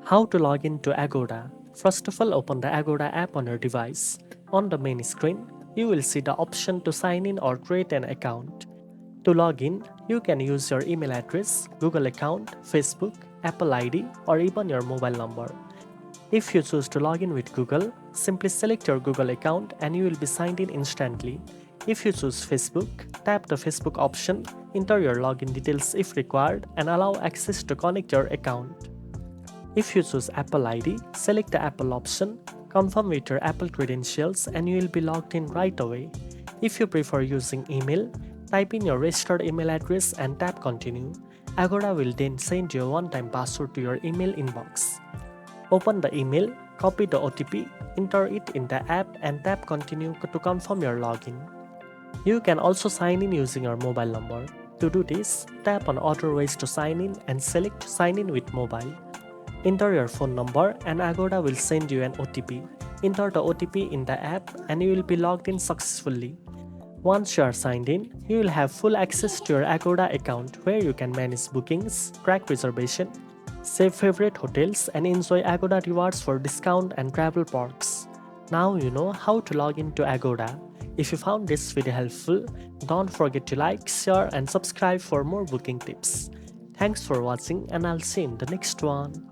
How to log in to Agoda. First of all, open the Agoda app on your device. On the main screen, you will see the option to sign in or create an account. To log in, you can use your email address, Google account, Facebook, Apple ID, or even your mobile number. If you choose to log in with Google, simply select your Google account and you will be signed in instantly. If you choose Facebook, tap the Facebook option, enter your login details if required, and allow access to connect your account. If you choose Apple ID, select the Apple option, confirm with your Apple credentials, and you will be logged in right away. If you prefer using email, type in your registered email address and tap continue. Agoda will then send you a one-time password to your email inbox. Open the email, copy the OTP, enter it in the app, and tap continue to confirm your login. You can also sign in using your mobile number. To do this, tap on Other Ways to Sign In and select Sign In with Mobile. Enter your phone number and Agoda will send you an OTP. Enter the OTP in the app and you will be logged in successfully. Once you are signed in, you will have full access to your Agoda account where you can manage bookings, track reservation, save favorite hotels, and enjoy Agoda rewards for discount and travel perks. Now you know how to log into Agoda. If you found this video helpful, don't forget to like, share, and subscribe for more booking tips. Thanks for watching, and I'll see you in the next one.